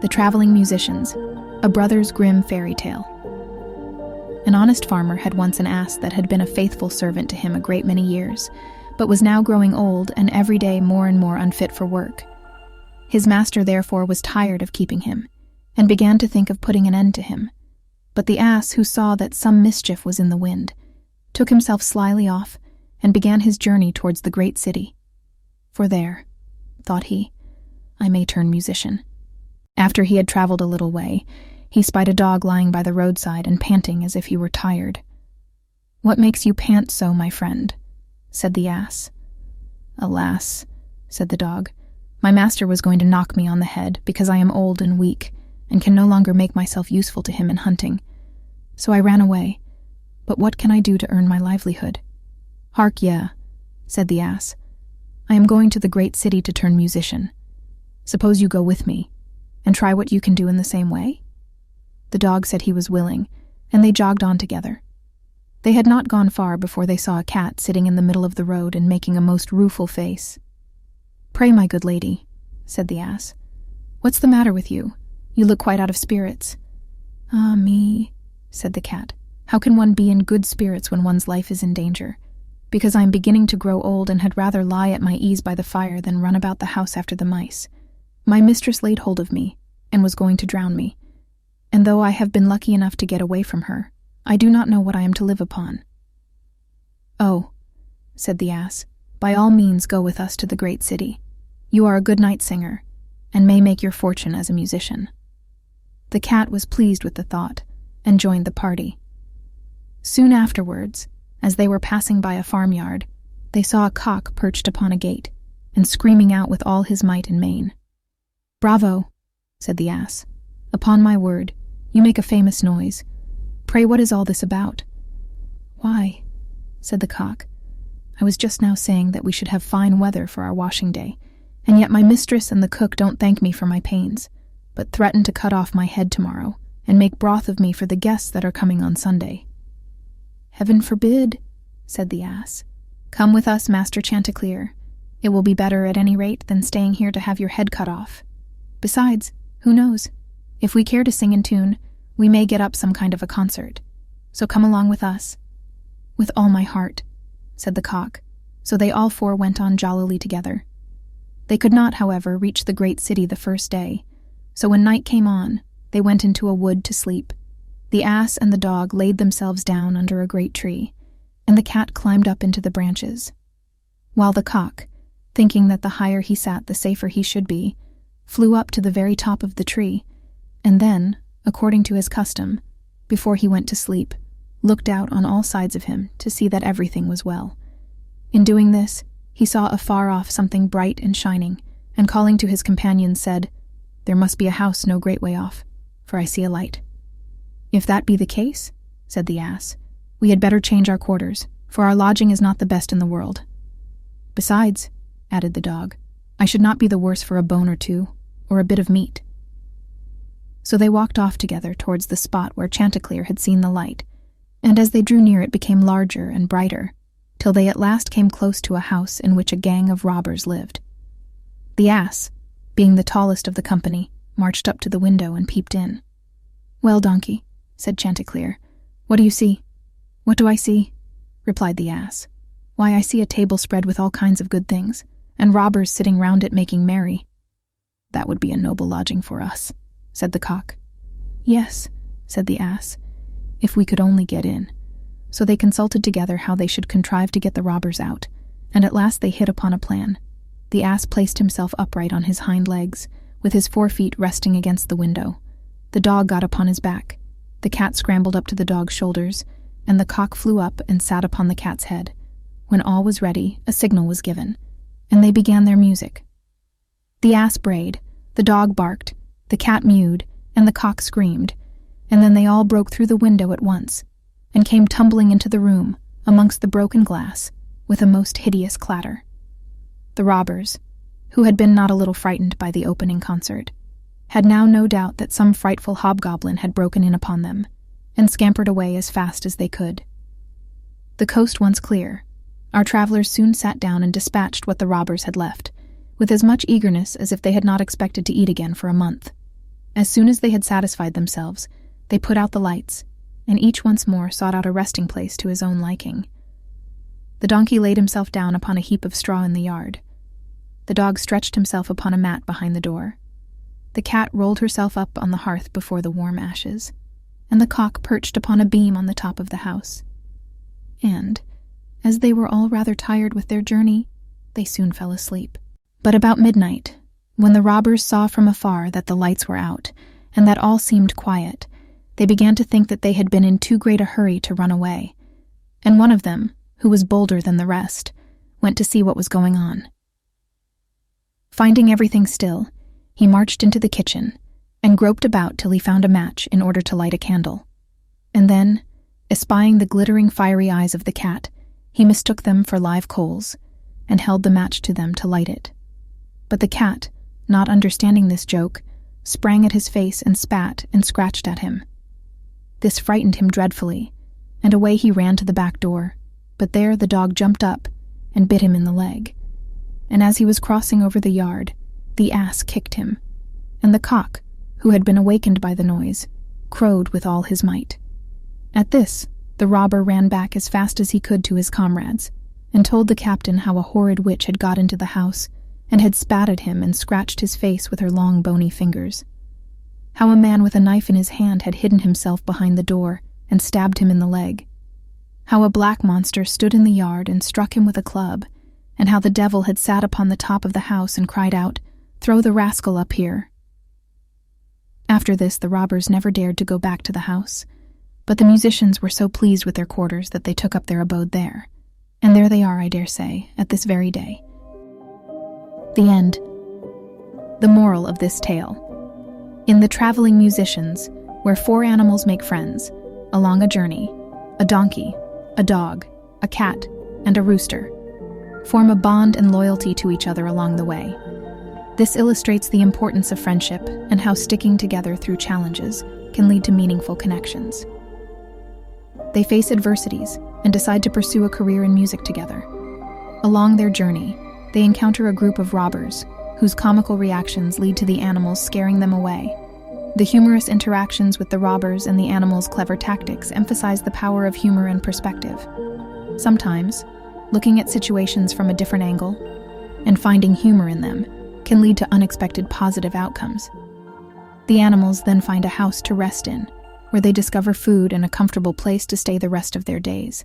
The Traveling Musicians, a Brothers Grimm fairy tale. An honest farmer had once an ass that had been a faithful servant to him a great many years, but was now growing old and every day more and more unfit for work. His master therefore was tired of keeping him, and began to think of putting an end to him. But the ass, who saw that some mischief was in the wind, took himself slyly off and began his journey towards the great city. For there, thought he, I may turn musician. After he had traveled a little way, he spied a dog lying by the roadside and panting as if he were tired. "What makes you pant so, my friend?" said the ass. "Alas," said the dog, "my master was going to knock me on the head because I am old and weak and can no longer make myself useful to him in hunting. So I ran away. But what can I do to earn my livelihood?" "Hark ye," said the ass, "I am going to the great city to turn musician. Suppose you go with me and try what you can do in the same way?" The dog said he was willing, and they jogged on together. They had not gone far before they saw a cat sitting in the middle of the road and making a most rueful face. "Pray, my good lady," said the ass, "what's the matter with you? You look quite out of spirits." "Ah, me," said the cat, "how can one be in good spirits when one's life is in danger? Because I am beginning to grow old and had rather lie at my ease by the fire than run about the house after the mice. My mistress laid hold of me, and was going to drown me. And though I have been lucky enough to get away from her, I do not know what I am to live upon." "Oh," said the ass, "by all means go with us to the great city. You are a good night singer, and may make your fortune as a musician." The cat was pleased with the thought, and joined the party. Soon afterwards, as they were passing by a farmyard, they saw a cock perched upon a gate, and screaming out with all his might and main. "Bravo," said the ass. "Upon my word, you make a famous noise. Pray, what is all this about?" "Why," said the cock, "I was just now saying that we should have fine weather for our washing day, and yet my mistress and the cook don't thank me for my pains, but threaten to cut off my head tomorrow, and make broth of me for the guests that are coming on Sunday." "Heaven forbid," said the ass. "Come with us, Master Chanticleer. It will be better, at any rate, than staying here to have your head cut off. Besides, who knows? If we care to sing in tune, we may get up some kind of a concert. So come along with us." "With all my heart," said the cock, so they all four went on jollily together. They could not, however, reach the great city the first day, so when night came on, they went into a wood to sleep. The ass and the dog laid themselves down under a great tree, and the cat climbed up into the branches, while the cock, thinking that the higher he sat the safer he should be, flew up to the very top of the tree, and then, according to his custom, before he went to sleep, looked out on all sides of him to see that everything was well. In doing this, he saw afar off something bright and shining, and calling to his companions said, "There must be a house no great way off, for I see a light." "If that be the case," said the ass, "we had better change our quarters, for our lodging is not the best in the world. Besides," added the dog, "I should not be the worse for a bone or two, or a bit of meat." So they walked off together towards the spot where Chanticleer had seen the light, and as they drew near it became larger and brighter, till they at last came close to a house in which a gang of robbers lived. The ass, being the tallest of the company, marched up to the window and peeped in. "Well, donkey," said Chanticleer, "what do you see?" "What do I see?" replied the ass. "Why, I see a table spread with all kinds of good things, and robbers sitting round it making merry." "That would be a noble lodging for us," said the cock. "Yes," said the ass, "if we could only get in." So they consulted together how they should contrive to get the robbers out, and at last they hit upon a plan. The ass placed himself upright on his hind legs, with his 4 feet resting against the window. The dog got upon his back, the cat scrambled up to the dog's shoulders, and the cock flew up and sat upon the cat's head. When all was ready, a signal was given, and they began their music. The ass brayed, the dog barked, the cat mewed, and the cock screamed, and then they all broke through the window at once, and came tumbling into the room, amongst the broken glass, with a most hideous clatter. The robbers, who had been not a little frightened by the opening concert, had now no doubt that some frightful hobgoblin had broken in upon them, and scampered away as fast as they could. The coast once clear, our travelers soon sat down and dispatched what the robbers had left, with as much eagerness as if they had not expected to eat again for a month. As soon as they had satisfied themselves, they put out the lights, and each once more sought out a resting place to his own liking. The donkey laid himself down upon a heap of straw in the yard. The dog stretched himself upon a mat behind the door. The cat rolled herself up on the hearth before the warm ashes, and the cock perched upon a beam on the top of the house. And, as they were all rather tired with their journey, they soon fell asleep. But about midnight, when the robbers saw from afar that the lights were out, and that all seemed quiet, they began to think that they had been in too great a hurry to run away, and one of them, who was bolder than the rest, went to see what was going on. Finding everything still, he marched into the kitchen and groped about till he found a match in order to light a candle. And then, espying the glittering fiery eyes of the cat, he mistook them for live coals and held the match to them to light it. But the cat, not understanding this joke, sprang at his face and spat and scratched at him. This frightened him dreadfully, and away he ran to the back door, but there the dog jumped up and bit him in the leg. And as he was crossing over the yard, the ass kicked him, and the cock, who had been awakened by the noise, crowed with all his might. At this, the robber ran back as fast as he could to his comrades, and told the captain how a horrid witch had got into the house and had spat at him and scratched his face with her long bony fingers. How a man with a knife in his hand had hidden himself behind the door and stabbed him in the leg. How a black monster stood in the yard and struck him with a club, and how the devil had sat upon the top of the house and cried out, "Throw the rascal up here." After this, the robbers never dared to go back to the house, but the musicians were so pleased with their quarters that they took up their abode there, and there they are, I dare say, at this very day. The end. The moral of this tale. In The Traveling Musicians, where 4 animals make friends, along a journey, a donkey, a dog, a cat, and a rooster form a bond and loyalty to each other along the way. This illustrates the importance of friendship and how sticking together through challenges can lead to meaningful connections. They face adversities and decide to pursue a career in music together. Along their journey, they encounter a group of robbers whose comical reactions lead to the animals scaring them away. The humorous interactions with the robbers and the animals' clever tactics emphasize the power of humor and perspective. Sometimes, looking at situations from a different angle and finding humor in them can lead to unexpected positive outcomes. The animals then find a house to rest in, where they discover food and a comfortable place to stay the rest of their days.